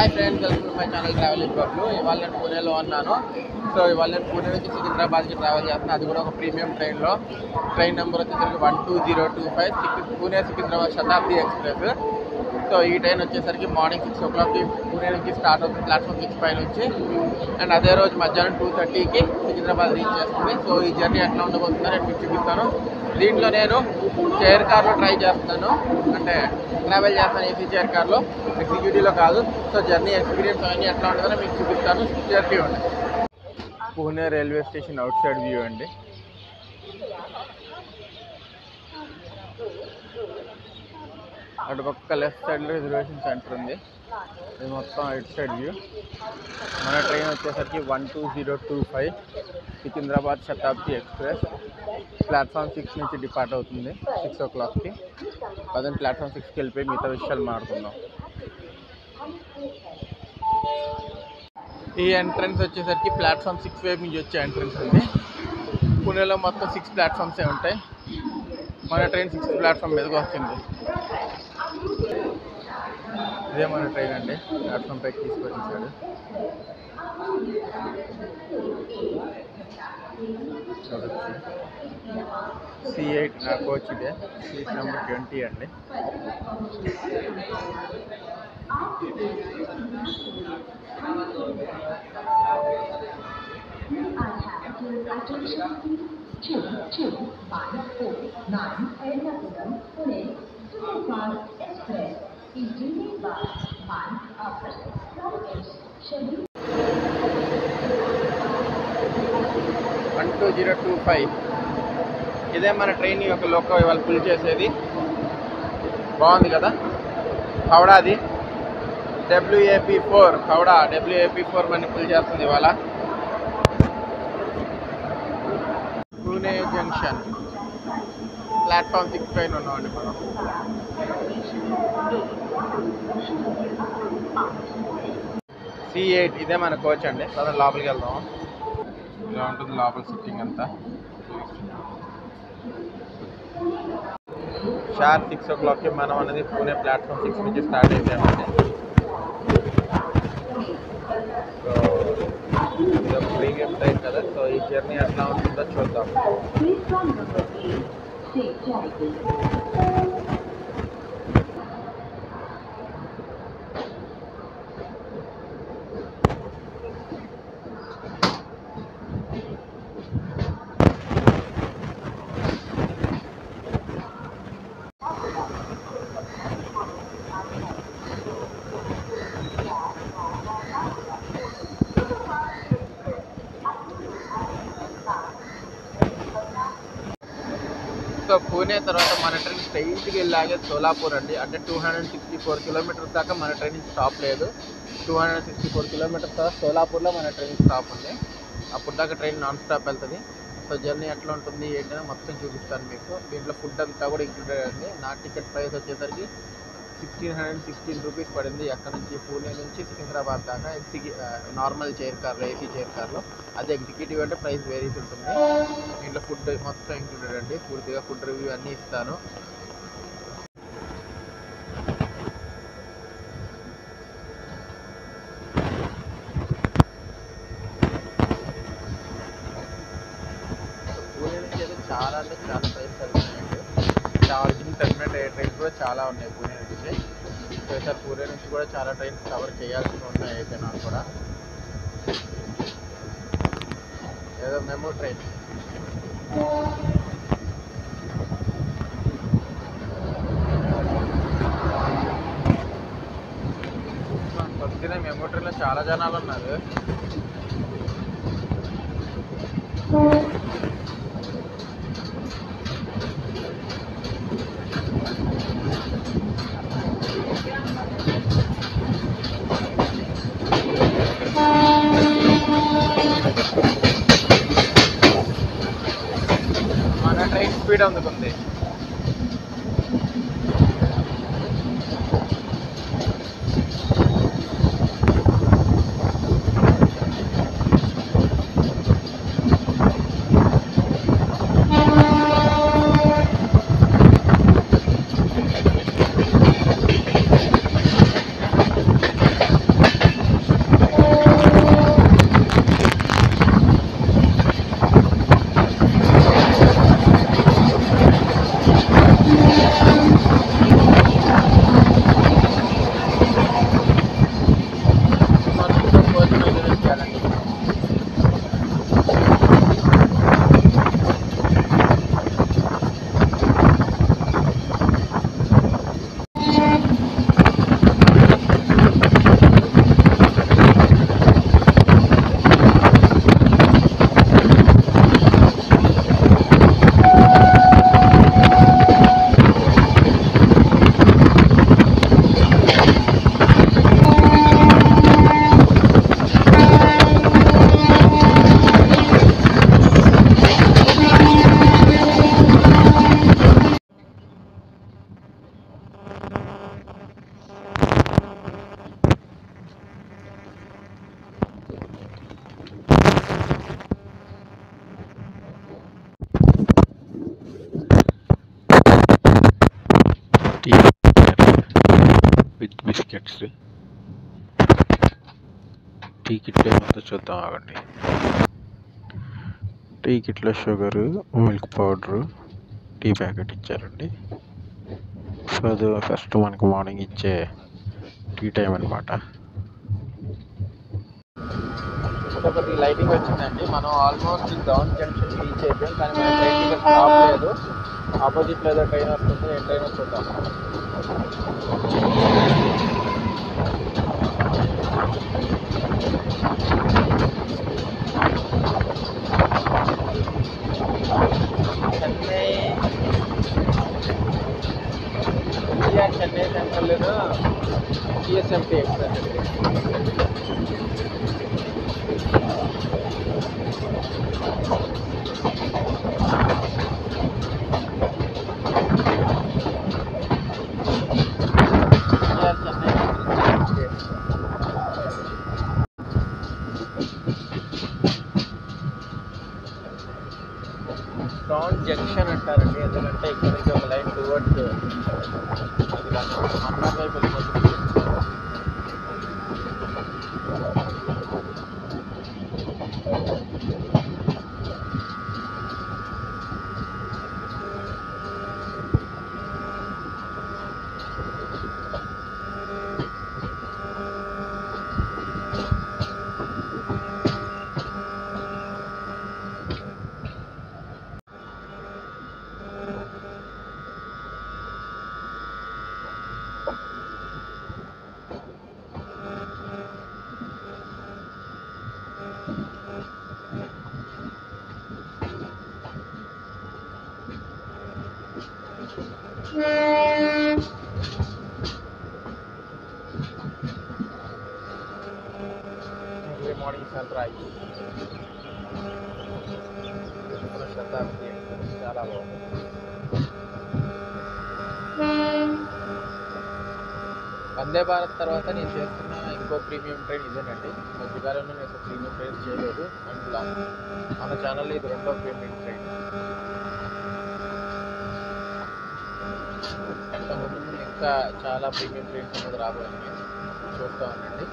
Hi friends, welcome to my channel travelling Bablu. ఇవాళ నేను పూణేలో ఉన్నాను. సో ఇవాళ నేను పూణే నుంచి సికింద్రాబాద్కి ట్రావెల్ చేస్తున్నాను. అది కూడా ఒక ప్రీమియం ట్రైన్లో. ట్రైన్ నెంబర్ వచ్చేసరికి 12025 పూణే సికింద్రాబాద్ శతాబ్ది ఎక్స్ప్రెస్. సో ఈ ట్రైన్ వచ్చేసరికి మార్నింగ్ 6 o'clockకి పూణే నుంచి స్టార్ట్ అవుతుంది, ప్లాట్ఫామ్ 6 పై నుంచి. అండ్ అదే రోజు మధ్యాహ్నం 2:30కి సికింద్రాబాద్ రీచ్ చేస్తుంది. సో ఈ జర్నీ ఎట్లా ఉండబోతుందో నేను మీకు చూపిస్తాను. దీంట్లో నేను చైర్ కార్లో ట్రై చేస్తున్నాను, అంటే ట్రావెల్ చేస్తాను ఏసీ చైర్ కార్లో, ఎగ్జిక్యూటివ్లో కాదు. సో జర్నీ ఎక్స్పీరియన్స్ అవన్నీ ఎట్లా ఉంటుందో మీకు చూపిస్తాను. జర్నీ ఉంది. Pune railway station out side view అండి. అటుపక్క లెఫ్ట్ సైడ్లో రిజర్వేషన్ సెంటర్ ఉంది. ఇది మొత్తం అవుట్ సైడ్ వ్యూ. మన ట్రైన్ వచ్చేసరికి 12025 సికింద్రాబాద్ శతాబ్ది ఎక్స్ప్రెస్. ప్లాట్ఫామ్ 6 నుంచి డిపార్ట్ అవుతుంది 6 o'clockకి. అదే ప్లాట్ఫామ్ 6కి వెళ్ళిపోయి మిగతా విషయాలు మాట్లాడుకుందాం. ఈ ఎంట్రన్స్ వచ్చేసరికి ప్లాట్ఫామ్ 6 వైపు నుంచి వచ్చే ఎంట్రన్స్ అండి. పూణేలో మొత్తం 6 ప్లాట్ఫామ్సే ఉంటాయి. మన ట్రైన్ 6th ప్లాట్ఫామ్ మీదకి వచ్చింది. ఇదే మన ట్రైన్ అండి, ప్లాట్ఫామ్ పైకి తీసుకొచ్చేసాడు. చూడొచ్చు, C8 నా కోచ్. ఇదే సీట్ నెంబర్ 20 అండి. ఇదే మన ట్రైన్ యొక్క లోకో ఇవాళ పుల్ చేసేది. బాగుంది కదా, హౌడాది WAP4 హౌడా WAP4 మన పుల్ చేస్తుంది ఇవాళ. పూణే జంక్షన్ ప్లాట్ఫామ్ 6 పైన ఉన్నామండి మనం. C8 ఇదే మన కోచ్ అండి. తర్వాత లోపలికి వెళ్దాం. ఇలా ఉంటుంది లోపల సిట్టింగ్ అంతా. షార్ప్ 6 o'clockకి మనం అనేది పూణే ప్లాట్ఫామ్ 6 నుంచి స్టార్ట్ అయిపోయామండి. సో ఇది ఒక ప్రీమియం ట్రైన్ కదా, సో ఈ జర్నీ ఎట్లా ఉంటుందో చూద్దాం. సో పూణే తర్వాత మన ట్రైన్ స్ట్రైట్కి వెళ్ళాగే సోలాపూర్ అండి. అంటే 264 kilometers దాకా మన ట్రైన్ స్టాప్ లేదు. 264 kilometers తర్వాత సోలాపూర్లో మన ట్రైన్ స్టాప్ ఉంది. అప్పుడు దాకా ట్రైన్ నాన్ స్టాప్ వెళ్తుంది. సో జర్నీ ఎట్లా ఉంటుంది ఏంటనే మొత్తం చూపిస్తాను మీకు. దీంట్లో ఫుడ్ అంతా కూడా ఇంక్లూడెడ్ అండి. నా టికెట్ ప్రైస్ వచ్చేసరికి 1616 రూపీస్ పడింది. అక్కడ నుంచి పూణే నుంచి సికింద్రాబాద్ దాకా నార్మల్ చైర్ కార్లో, ఏసీ చైర్ కార్లో. అదే ఎగ్జిక్యూటివ్ అంటే ప్రైస్ వేరీస్ ఉంటుంది. దీంట్లో ఫుడ్ మొత్తం ఇంక్లూడెడ్ అండి. పూర్తిగా ఫుడ్ రివ్యూ అన్నీ ఇస్తాను. పూణే నుంచి అయితే చాలా అంటే చాలా ట్రైన్స్ వెళ్తున్నాయండి. ఆర్జిన్ టెర్మినేట్ ట్రైన్స్ కూడా చాలా ఉన్నాయి పూణే నుంచి. సార్ పూణే నుంచి కూడా చాలా ట్రైన్స్ కవర్ చేయాల్సి ఉన్నాయి. అయితే నాకు కూడా ఏదో మెమో ట్రైన్ పొద్దునే మెమో ట్రైన్లో చాలా జనాలు ఉన్నారు. మన ట్రైన్ స్పీడ్ అందుకుంది. టీ కిట్లో ఏమంతా చూద్దాం ఆగండి. టీ కిట్లో sugar, milk powder, tea packet ఇచ్చారండి. సో అది ఫస్ట్ మనకు మార్నింగ్ ఇచ్చే టీ టైం అనమాట. ఒకటి లైటింగ్ వచ్చిందండి. మనం ఆల్మోస్ట్ గ్రౌండ్ జంక్షన్ రీచ్ అయిపోయాం, కానీ మన ట్రైన్ ఇంకా స్టాప్ లేదు. ఆపోజిట్లో ఏదో ట్రైన్ వస్తుంది, ఏ ట్రైన్ వస్తుందా. చెన్నై సెంట్రల్ జిఎస్ఎంటీ ఎక్స్ప్రెస్ అండి. గ్రౌండ్ జంక్షన్ అంటారండి, ఎందుకంటే ఇక్కడ నుంచి ఒక లైన్ టువర్డ్స్ అది మన్నార్ వైపు వెళ్ళిపోతుంది. మార్నింగ్ సన్ రైజ్ శతాబ్ది చాలా బాగుంది. వందే భారత్ తర్వాత నేను చేస్తున్న ఇంకో ప్రీమియం ట్రైన్ ఇదేనండి. మధ్యకాలంలో నేను ప్రీమియం ట్రైన్ చేయలేదు, అండ్ మన ఛానల్లో ఇది రెండో ప్రీమియం ట్రైన్. ముందు ఇంకా చాలా ప్రీమియం ట్రైన్స్ అనేది రాబోతున్నాయి, చూస్తూ ఉండండి.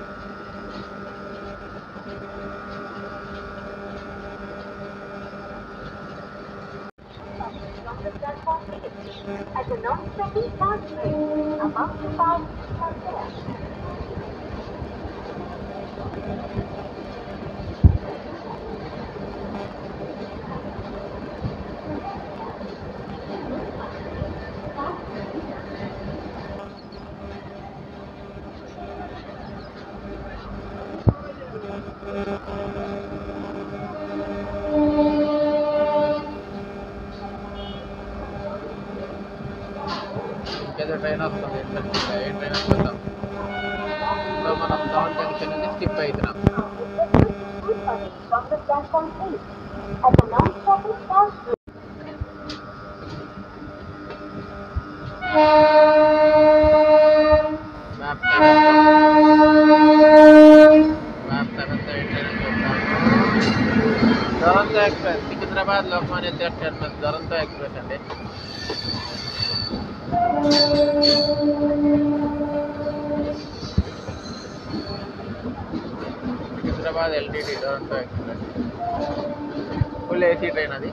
At the non-stopping fast train, about to pass Sandhya. ఏదో ట్రైన్ వస్తుంది, ఏ ట్రైన్ వస్తుందాం. సో మనం గ్రౌండ్ జంక్షన్ నుంచి స్కిప్ అవుతున్నాం. From the platform 8 at the non-stopping fast train. మ్యాప్ 7 Duronto express, Secunderabad Lokmanya Tilak terminus Duronto express అండి. Secunderabad LTT Duronto express full AC train అది.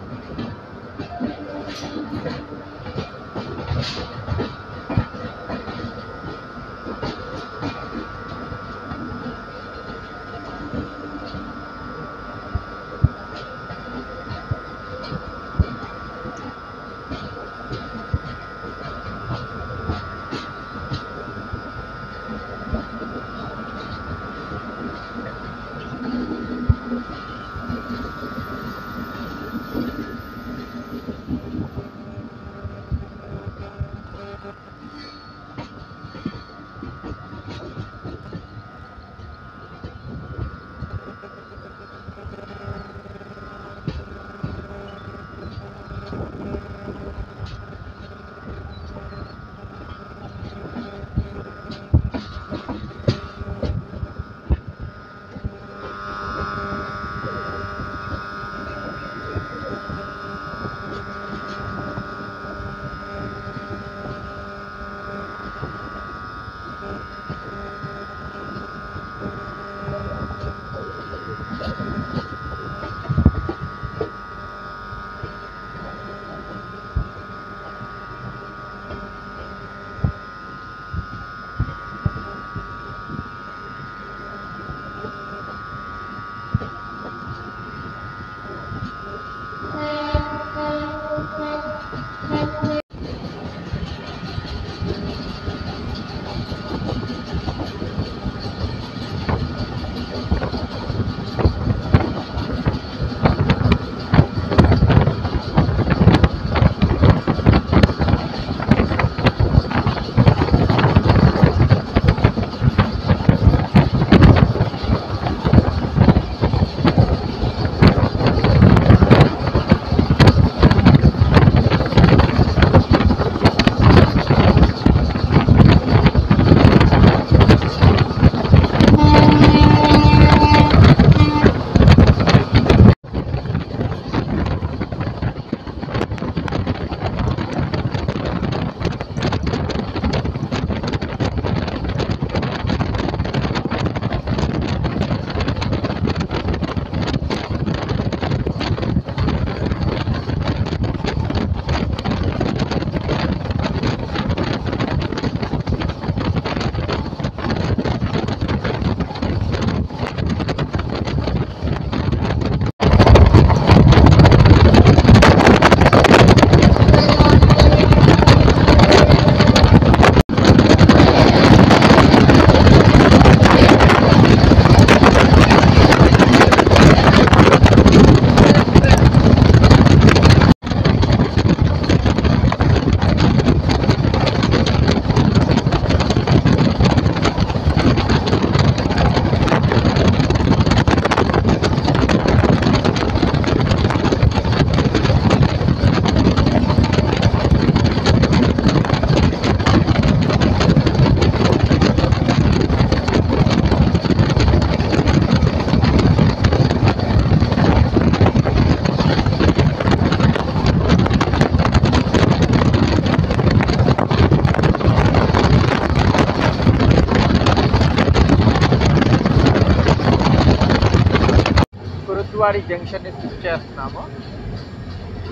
కురుద్వాడి జంక్షన్ని స్కిప్ చేస్తున్నాము.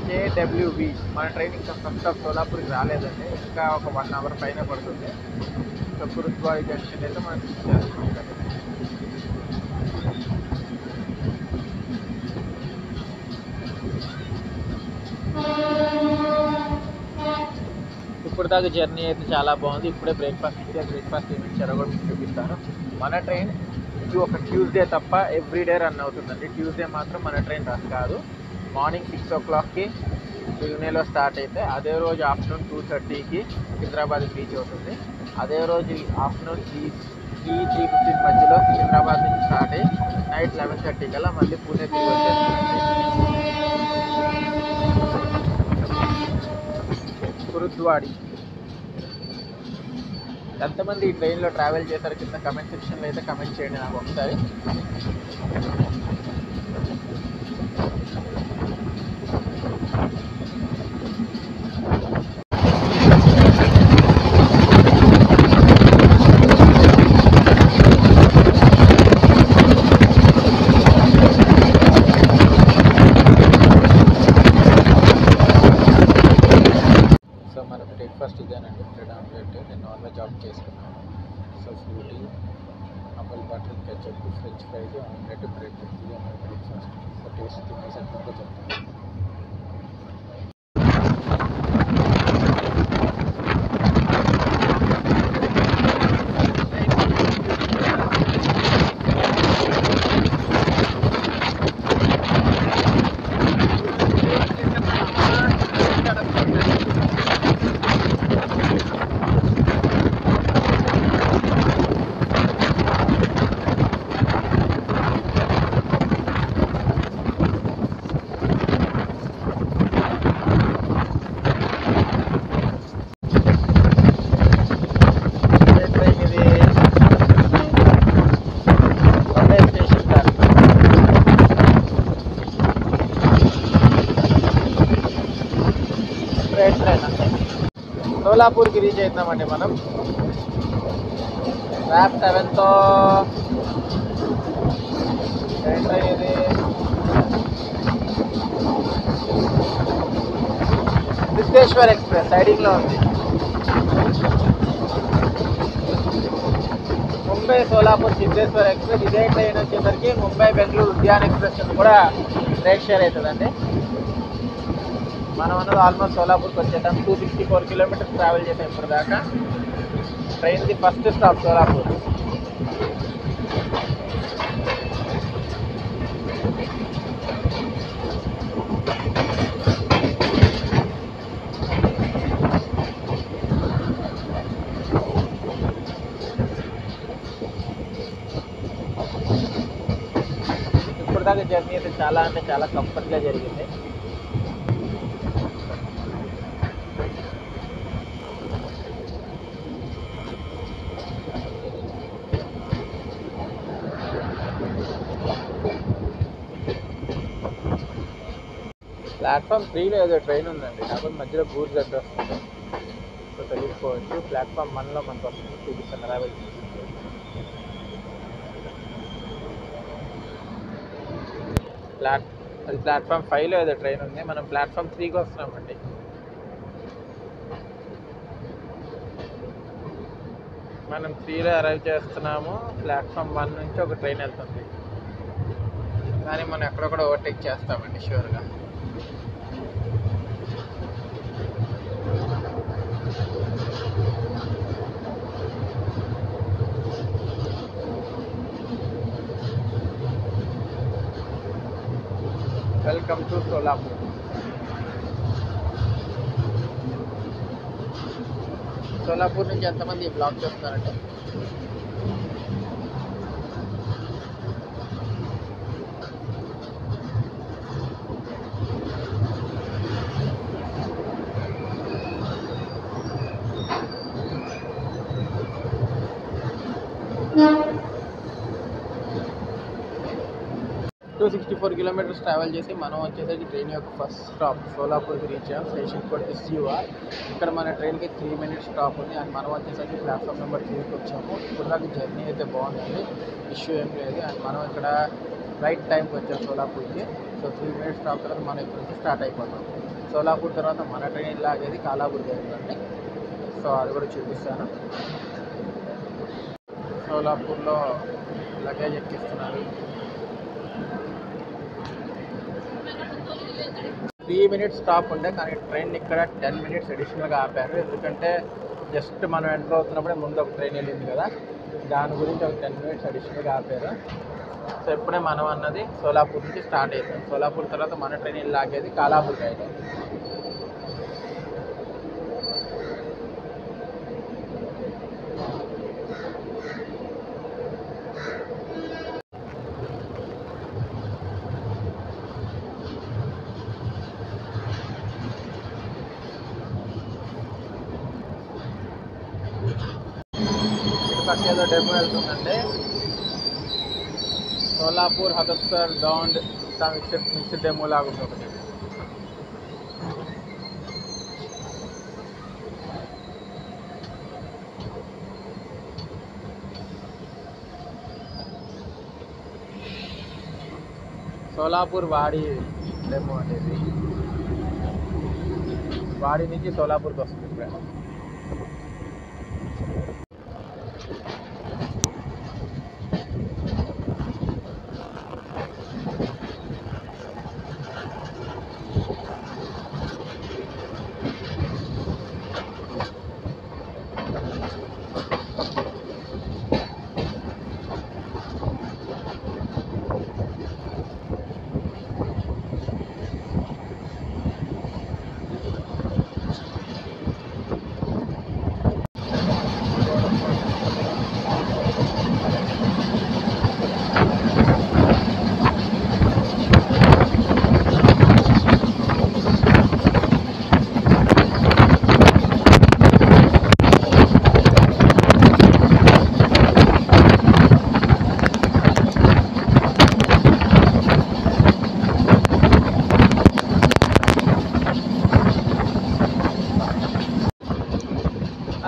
KWV మన ట్రైన్ ఇంకా ఫస్ట్ ఆఫ్ సోలాపూర్కి రాలేదండి, ఇంకా ఒక 1 అవర్ పైన పడుతుంది. సో కురుద్వాడి జంక్షన్ అయితే మనం స్కిప్ చేస్తున్నాం. ఇప్పుడు దాకా జర్నీ అయితే చాలా బాగుంది. ఇప్పుడే బ్రేక్ఫాస్ట్ ఏమి ఇచ్చారో కూడా మీకు చూపిస్తాను. మన ట్రైన్ ఇది ఒక ట్యూస్డే తప్ప ఎవ్రీడే రన్ అవుతుందండి. ట్యూస్డే మాత్రం మన ట్రైన్ రన్ కాదు. మార్నింగ్ 6 o'clockకి పూణేలో స్టార్ట్ అయితే అదే రోజు ఆఫ్టర్నూన్ 2:30కి సికింద్రాబాద్కి రీచ్ అవుతుంది. అదే రోజు ఆఫ్టర్నూన్ 3-3:15 మధ్యలో సికింద్రాబాద్ నుంచి స్టార్ట్ అయ్యి నైట్ 11:30 కల్లా మళ్ళీ పూణే తిరిగి వచ్చేస్తుంది. కురుద్వాడి ఎంతమంది ఈ ట్రైన్లో ట్రావెల్ చేశారు కింద కమెంట్ సెక్షన్లో అయితే కమెంట్ చేయండి నాకు ఒకసారి. సో మన బ్రేక్ఫాస్ట్ ఇదేనండి, బ్రెడ్ ఆమ్లెట్. నేను నాన్ వెజ్ ఆర్డర్ చేసుకున్నాను. So Frooti, Amul butter, ketchup, French fries, omelette, bread. ఇదే మన బ్రేక్ఫాస్ట్. సో టేస్ట్ తినేసి కూడా చెప్తాను. సోలాపూర్కి రీచ్ అవుతామండి మనం. ర్యాప్ 7తో ట్రైన్ ఇది సిద్ధేశ్వర్ ఎక్స్ప్రెస్ సైడింగ్లో ఉంది. ముంబై సోలాపూర్ సిద్ధేశ్వర్ ఎక్స్ప్రెస్. ఇదే ట్రైన్ వచ్చేసరికి ముంబై బెంగళూరు ఉద్యాన్ ఎక్స్ప్రెస్ కూడా రైట్ షేర్ అవుతుందండి. మనం అన్నది ఆల్మోస్ట్ సోలాపూర్కి వచ్చేసాం. 264 కిలోమీటర్స్ ట్రావెల్ చేసాం ఇప్పుడు దాకా. ట్రైన్ది ఫస్ట్ స్టాప్ సోలాపూర్. ఇప్పుడు దాకా జర్నీ అయితే చాలా అంటే చాలా కంఫర్ట్గా జరిగింది. ప్లాట్ఫామ్ 3లో ఏదో ట్రైన్ ఉందండి, కాకపోతే మధ్యలో గూడ్స్ గడ్డ వస్తుంది. సో తెలియకపోవచ్చు. ప్లాట్ఫామ్ 1లో మనకు వస్తుంది, చూపిస్తాను ట్రావెల్. అది ప్లాట్ఫామ్ 5లో ఏదో ట్రైన్ ఉంది. మనం ప్లాట్ఫామ్ 3కి వస్తున్నామండి. మనం 3లో అరైవ్ చేస్తున్నాము. ప్లాట్ఫామ్ 1 నుంచి ఒక ట్రైన్ వెళ్తుంది, కానీ మనం ఎక్కడొక్కడ ఓవర్టేక్ చేస్తామండి షూర్గా. Welcome to Solapur. సోలాపూర్ నుంచి ఎంతమంది ఈ బ్లాగ్ చూస్తున్నారంటే $264 కిలోమీటర్స్ ట్రావెల్ చేసి మనం వచ్చేసరికి ట్రైన్ యొక్క ఫస్ట్ స్టాప్ సోలాపూర్కి రీచ్ అయ్యాం. Station code SUR. ఇక్కడ మన ట్రైన్కి 3 minutes స్టాప్ ఉంది. అండ్ మనం వచ్చేసరికి ప్లాట్ఫామ్ నెంబర్ 3కి వచ్చాము. ఇప్పుడు దాకా జర్నీ అయితే బాగుందండి, ఇష్యూ ఏం లేదు. అండ్ మనం ఇక్కడ రైట్ టైంకి వచ్చాం సోలాపూర్కి. సో 3 మినిట్స్ స్టాప్ తర్వాత మనం ఇక్కడ నుంచి స్టార్ట్ అయిపోతాం. సోలాపూర్ తర్వాత మన ట్రైన్ లాగేది కాలాపూర్కి వెళ్తుందండి. సో అది కూడా చూపిస్తాను. సోలాపూర్లో లగేజ్ ఎక్కిస్తున్నారు. 3 మినిట్స్ స్టాప్ ఉండే, కానీ ట్రైన్ ఇక్కడ 10 మినిట్స్ అడిషనల్గా ఆపారు. ఎందుకంటే జస్ట్ మనం ఎంటర్ అవుతున్నప్పుడే ముందు ఒక ట్రైన్ వెళ్ళింది కదా, దాని గురించి ఒక 10 మినిట్స్ అడిషనల్గా ఆపారు. సో ఇప్పుడే మనం అన్నది సోలాపూర్ నుంచి స్టార్ట్ అవుతుంది. సోలాపూర్ తర్వాత మన ట్రైన్ లాగేది కాలాపూర్కి అయితే. ఇటు ఏదో డెమో వెళ్తుందండి. సోలాపూర్ హదర్సర్ డౌండ్ మిక్స్డ్ డెమో లాగా ఉంది ఒకటి. సోలాపూర్ వాడి డెమో అనేది వాడి నుంచి సోలాపూర్కి వస్తుంది ఇప్పుడు.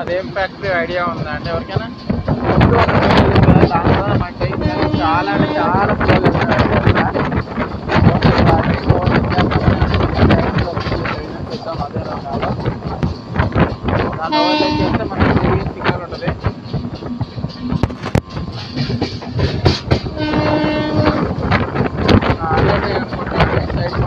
అదేం ఫ్యాక్టరీ ఐడియా ఉందా అంటే ఎవరికైనా? దాంట్లో మనకి చాలా అంటే చాలా పిల్లలు చూద్దాం. అదే రంగాలో దానివల్ల చేస్తే మనకి సిగ్నల్ ఉంటుంది. అదే అనుకుంటున్నాను సైడ్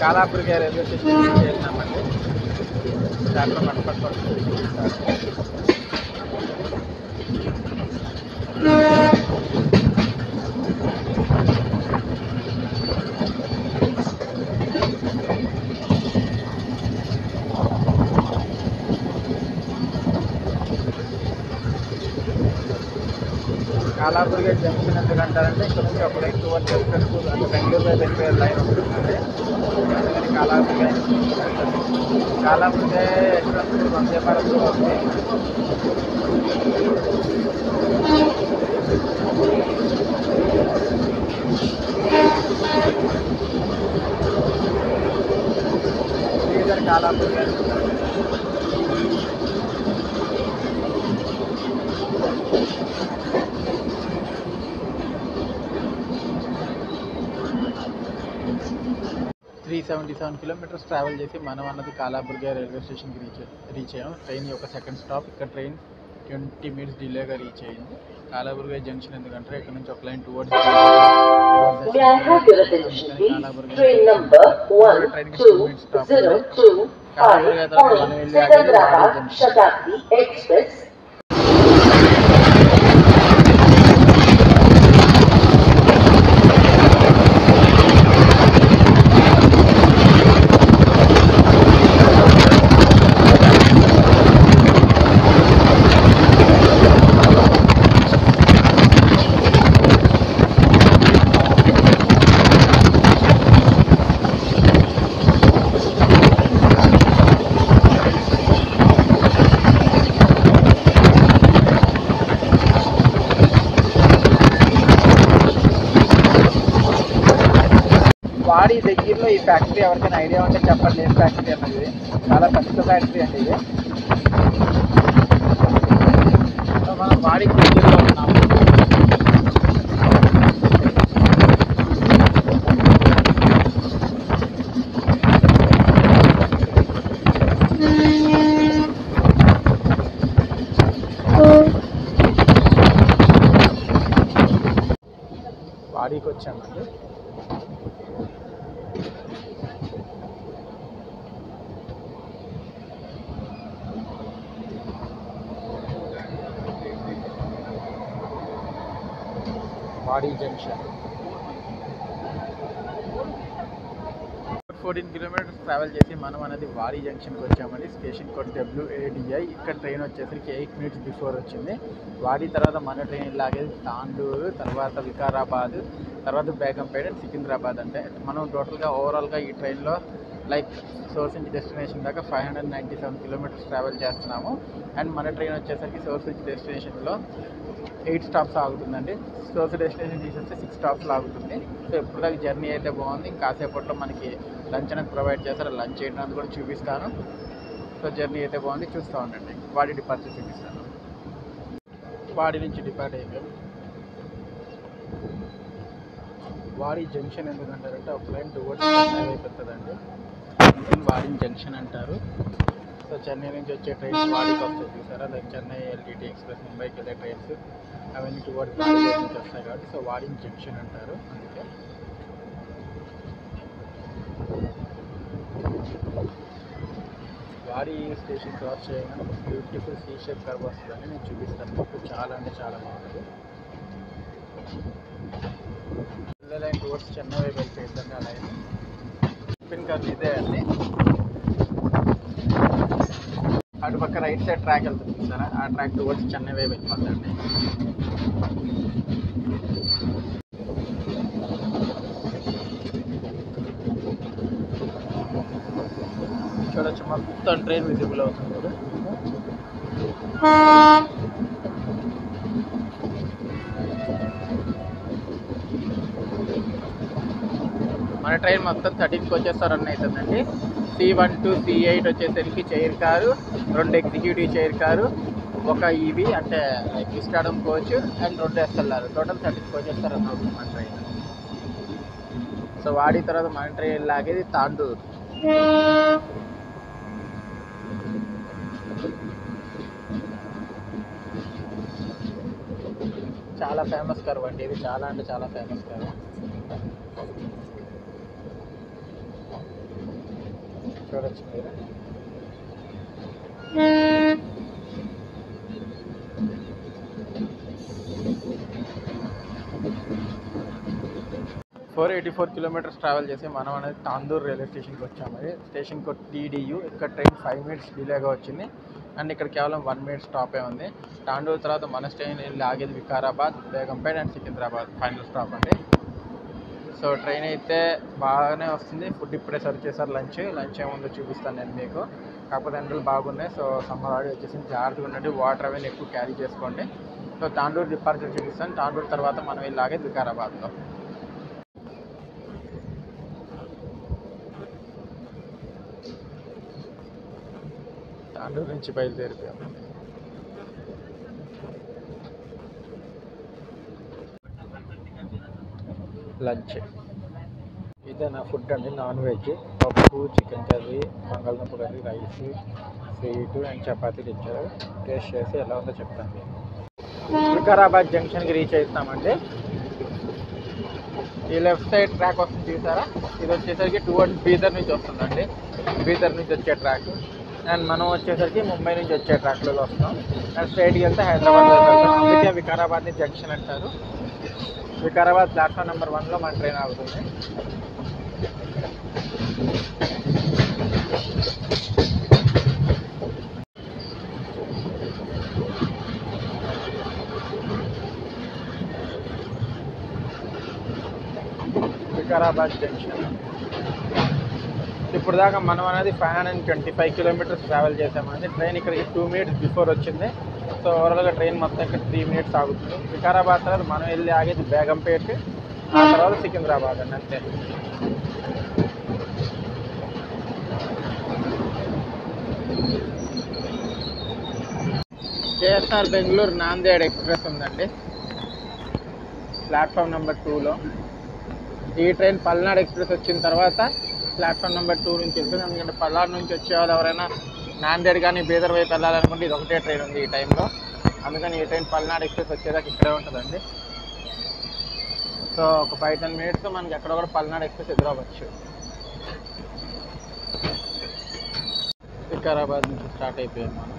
కాలాపూర్ రైల్వే స్టేషన్ చేసినామండి. దాంట్లో కాలాబుర్గి జంక్షన్ ఎందుకంటారంటే ఇక్కడ నుంచి ఒక లైన్ టువర్డ్స్ వెస్టర్న్ అంటే బెంగళూరు వైపు వెళ్ళిపోయే లైన్ ఉంటుందండి. అందుకని కాలాబుర్గి ఎక్కడ వందే భారత్లో ఉంది. శ్రీధర్ కాలాబుర్గి అనుకుంటారు. కిలోమీటర్స్ ట్రావెల్ చేసి మనం అన్నది కాలాబుర్గి రైల్వే స్టేషన్కి రీచ్ అయ్యాం. ట్రైన్ యొక్క సెకండ్ స్టాప్ ఇక్కడ. ట్రైన్ 20 minutes డిలేగా రీచ్ అయ్యింది. కాలాబుర్గి జంక్షన్ ఎందుకంటే ఇక్కడ నుంచి ఒక లైన్ టువర్డ్స్ వాడి దగ్గరలో ఈ ఫ్యాక్టరీ ఎవరికైనా ఐడియా ఉంటే చెప్పండి. ఏం ఫ్యాక్టరీ అన్నది చాలా పెద్ద ఫ్యాక్టరీ అండి ఇది. మనం వాడికి దగ్గరలో ఉన్నాము. వాడికి వచ్చామండి. వాడి జంక్షన్ 14 kilometers ట్రావెల్ చేసి మనం అనేది వాడి జంక్షన్కి వచ్చామండి. Station code WADI. ఇక్కడ ట్రైన్ వచ్చేసరికి 8 minutes బిఫోర్ వచ్చింది. వాడి తర్వాత మన ట్రైన్ లాగేది తాండూరు, తర్వాత వికారాబాద్, తర్వాత బేగంపేట, సికింద్రాబాద్. అంటే మనం టోటల్గా ఓవరాల్గా ఈ ట్రైన్లో లైక్ సోర్స్ నుంచి డెస్టినేషన్ దాకా 597 kilometers ట్రావెల్ చేస్తున్నాము. అండ్ మన ట్రైన్ వచ్చేసరికి సోర్స్ నుంచి డెస్టినేషన్లో 8 stops ఆగుతుందండి. సోర్స్ డెస్టినేషన్ తీసేస్తే 6 stops ఆగుతుంది. సో ఎప్పుడు దాకా జర్నీ అయితే బాగుంది. కాసేపట్లో మనకి లంచ్ అనేది ప్రొవైడ్ చేస్తారు. లంచ్ ఏంటన్నది కూడా చూపిస్తాను. సో జర్నీ అయితే బాగుంది, చూస్తూ ఉండండి. వాడి డిపార్చర్ చూపిస్తాను. వాడి నుంచి డిపార్ట్ అయిపోయాం. వాడి జంక్షన్ ఎందుకంటారంటే ఒక లైన్ టువర్డ్స్ చెన్నై అయిపోతుందండి. అందుకని వాడి జంక్షన్ అంటారు. సో చెన్నై నుంచి వచ్చే ట్రైన్స్ వాడికి వస్తాయి చూసారా. లైక్ చెన్నై LTT ఎక్స్ప్రెస్, ముంబైకి వెళ్ళే ట్రైన్స్ అవన్నీ టువర్డ్స్ వాడి నుంచి వస్తాయి కాబట్టి సో వాడి జంక్షన్ అంటారు. అందుకే వాడి స్టేషన్ క్రాస్ చేయగానే బ్యూటిఫుల్ సీ షేప్ కర్వ్ వస్తుందని నేను చూపిస్తాను మీకు. చాలా అంటే చాలా బాగుంటుంది. వెళ్ళే లైన్ టువర్డ్స్ చెన్నై వైపు వెళ్ళిపోయిందండి. ఆ లైన్ పిన్ కర్వ్ ఇదే అండి. అటు పక్క రైట్ సైడ్ ట్రాక్ వెళ్తుంది చూసారా. ఆ ట్రాక్ టువర్డ్స్ చెన్నై వైపు వెళ్ళిపోతుందండి. చూడొచ్చు మొత్తం ట్రైన్ విజిబుల్ అవుతుంది. మన ట్రైన్ మొత్తం 13కి వచ్చేస్తారు రన్ అవుతుందండి. C12 C8 వచ్చేసరికి chair car, 2 executive chair car, ఒక ఈవీ అంటే విస్టాడమ్ కోచ్ అండ్ 2 SLR. టోటల్ 13కి వచ్చేస్తారు రన్ అవుతుంది మన ట్రైన్. సో వాడి తర్వాత మన ట్రైన్ లాగేది తాండూరు. చాలా ఫేమస్ కర్వ్ అండి ఇది. చాలా అంటే చాలా ఫేమస్ కర్వ్. చూడొచ్చు మీరు. 484 కిలోమీటర్స్ ట్రావెల్ చేసి మనం అనేది తాండూర్ రైల్వే స్టేషన్కి వచ్చాము. Station code TDU. ఇక్కడ ట్రైన్ 5 మినిట్స్ డిలేగా వచ్చింది అండ్ ఇక్కడ కేవలం 1 మినిట్ స్టాపే ఉంది. తాండూర్ తర్వాత మన స్టేషన్ ఆగేది Vikarabad, Begumpet and Secunderabad final stop అండి. సో ట్రైన్ అయితే బాగానే వస్తుంది. ఫుడ్ ఇప్పుడే సర్వ్ చేశారు. లంచ్ ఏముందో చూపిస్తాను నేను మీకు. కాకపోతే ఎండలు బాగున్నాయి. సో సమ్మర్ ఆడి వచ్చేసి జాగ్రత్తగా ఉండండి. వాటర్ అవన్నీ ఎక్కువ క్యారీ చేసుకోండి. సో తాండూర్ డిపార్చర్ చూపిస్తాను. తాండూర్ తర్వాత మనం ఇలాగే వికారాబాద్లో. తాండూరు నుంచి బయలుదేరిపోయాము. లంచ్ ఇదే నా ఫుడ్ అండి. నాన్ వెజ్, పప్పు, చికెన్ కర్రీ, బంగాళదుంప కర్రీ, రైస్, స్వీటు అండ్ చపాతీలు ఇచ్చారు. టేస్ట్ చేసి ఎలా ఉందో చెప్తాను. వికారాబాద్ జంక్షన్కి రీచ్ అవుతామండి. ఈ లెఫ్ట్ సైడ్ ట్రాక్ వస్తుంది చూసారా, ఇది వచ్చేసరికి టువర్డ్స్ బీదర్ నుంచి వస్తుందండి. బీదర్ నుంచి వచ్చే ట్రాక్. అండ్ మనం వచ్చేసరికి ముంబై నుంచి వచ్చే ట్రాక్లో వస్తాం. అండ్ స్ట్రైట్కి వెళ్తే హైదరాబాద్ వెళ్తాం. అందుకే వికారాబాద్ని జంక్షన్ అంటారు. వికారాబాద్ ప్లాట్ఫామ్ నెంబర్ 1లో మన ట్రైన్ ఆగుతుంది. వికారాబాద్ జంక్షన్. ఇప్పుడు దాకా మనం అనేది 525 కిలోమీటర్స్ ట్రావెల్ చేసామండి. ట్రైన్ ఇక్కడికి 2 మినిట్స్ బిఫోర్ వచ్చింది. సో ఓవరాల్గా ట్రైన్ మొత్తం ఇక్కడ 3 మినిట్స్ ఆగుతుంది. వికారాబాద్ తర్వాత మనం వెళ్ళి ఆగేది బేగంపేట్, ఆ తర్వాత సికింద్రాబాద్ అండి, అంతే. KSR బెంగళూరు నాందేడ్ ఎక్స్ప్రెస్ ఉందండి ప్లాట్ఫామ్ నెంబర్ 2లో. ఈ ట్రైన్ పల్నాడు ఎక్స్ప్రెస్ వచ్చిన తర్వాత ప్లాట్ఫామ్ నెంబర్ 2 నుంచి వెళ్తుంది. ఎందుకంటే పల్నాడు నుంచి వచ్చేవాళ్ళు ఎవరైనా నాందేడ్ కానీ బీదర్ వైపు వెళ్ళాలనుకుంటే ఇది ఒకటే ట్రైన్ ఉంది ఈ టైంలో. అందుకని ఈ ట్రైన్ పల్నాడు ఎక్స్ప్రెస్ వచ్చేదాకా ఇక్కడే ఉంటుందండి. సో ఒక 5-10 మినిట్స్ మనకి ఎక్కడ కూడా పల్నాడు ఎక్స్ప్రెస్ ఎదురవ్వచ్చు. వికారాబాద్ నుంచి స్టార్ట్ అయిపోయాం మనం.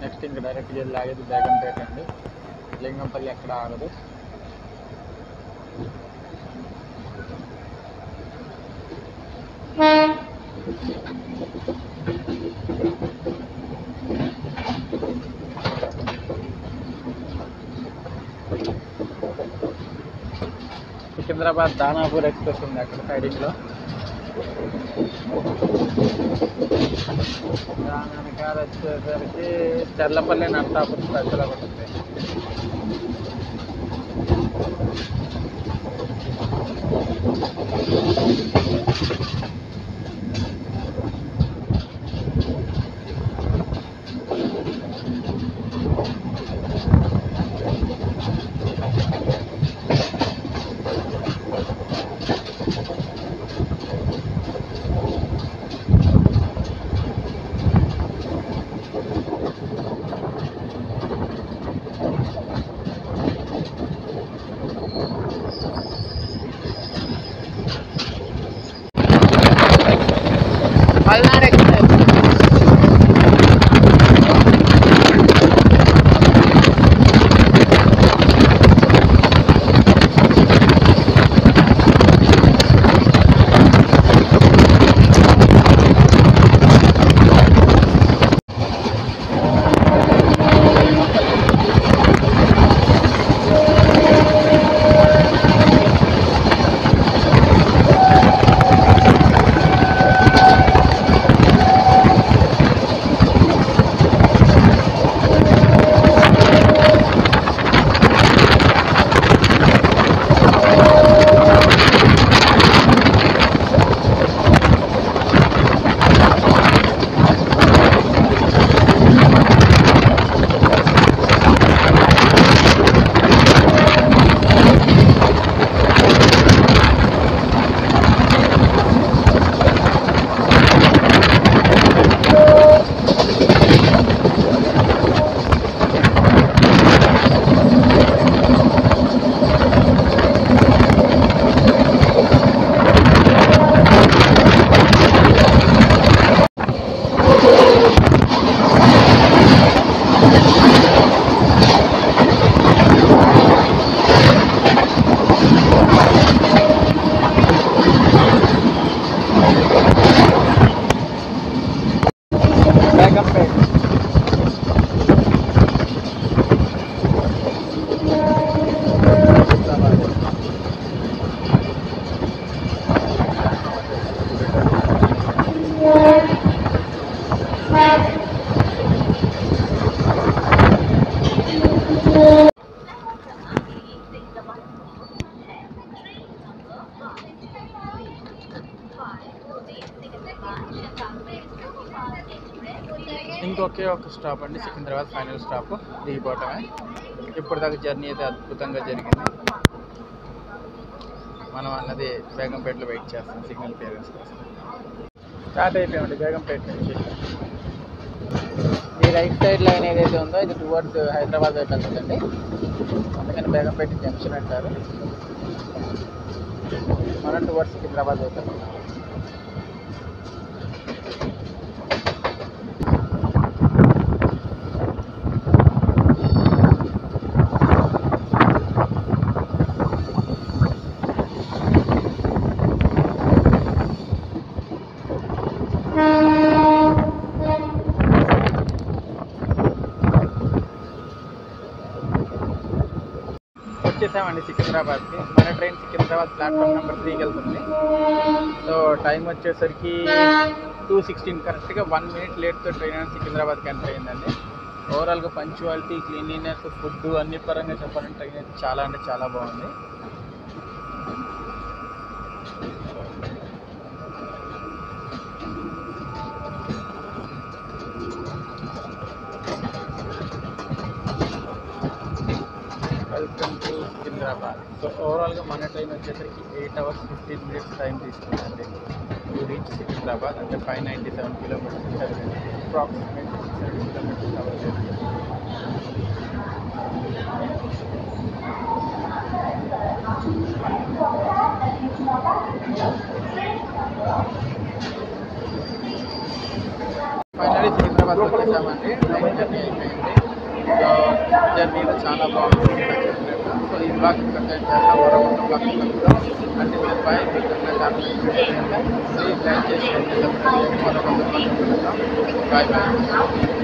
నెక్స్ట్ ఇంకా డైరెక్ట్గా వెళ్ళి ఆగేది బేగంపేట అండి. లింగంపల్లి ఎక్కడ ఆగదు. సికింద్రాబాద్ దానాపూర్ ఎక్స్ప్రెస్ ఉంది అక్కడ సైడింగ్లో. దాని వెనకాల వచ్చేసరికి చర్లపల్లి నర్సాపూర్ స్పెషల్ ఒకటి ఉంది. పల్నాడు ఎక్స్ప్రెస్. ఇంకొకే ఒక స్టాప్ అండి, సికింద్రాబాద్ ఫైనల్ స్టాప్, దిగిపోవటమే. ఇప్పటిదాకా జర్నీ అయితే అద్భుతంగా జరిగింది. మనం అన్నది బేగంపేటలో వెయిట్ చేస్తాం సిగ్నల్ క్లియరెన్స్ కోసం. స్టార్ట్ అయిపోయామండి బేగంపేట నుంచి. ఈ రైట్ సైడ్ లైన్ ఏదైతే ఉందో ఇది టువర్డ్స్ హైదరాబాద్ వైపు వెళ్తుందండి, అందుకని బేగంపేట జంక్షన్ అంటారు. మనం టువర్డ్స్ సికింద్రాబాద్ వైపు వెళ్తున్నాం. వచ్చేసామండి సికింద్రాబాద్కి. మన ట్రైన్ సికింద్రాబాద్ ప్లాట్ఫామ్ నెంబర్ 3కి వెళ్తుంది. సో టైం వచ్చేసరికి 2:16, కరెక్ట్గా 1 minute లేట్తో ట్రైన్ సికింద్రాబాద్కి ఎంటర్ అయిందండి. ఓవరాల్గా పంచువాలిటీ, క్లీన్లీనెస్, ఫుడ్ అన్ని పరంగా చెప్పాలంటే ట్రైన్ అయితే చాలా అంటే చాలా బాగుంది. Welcome to Secunderabad. సో ఓవరాల్గా మన ట్రైన్ వచ్చేసరికి 8 hours 15 minutes టైం తీసుకుందండి టు రీచ్ సికింద్రాబాద్. అంటే 597 kilometers, అప్రాక్సిమేట్ 600 kilometers కవర్ చేస్తుంది. ఫైనల్లీ సికింద్రాబాద్ వచ్చేసామండి. ట్రైన్ జర్నీ అయిపోయింది. సో జర్నీలో చాలా బాగుంటుంది చెప్పినట్టు. సో ఈ బ్లాగ్ కంటెంట్ చేస్తాం. మరో బ్లాగ్ అంటే బై ప్లీజ్ లైక్ చేసి షేర్ చేస్తాం. మరో బ్లాగ్ బాయ్ బాయ్.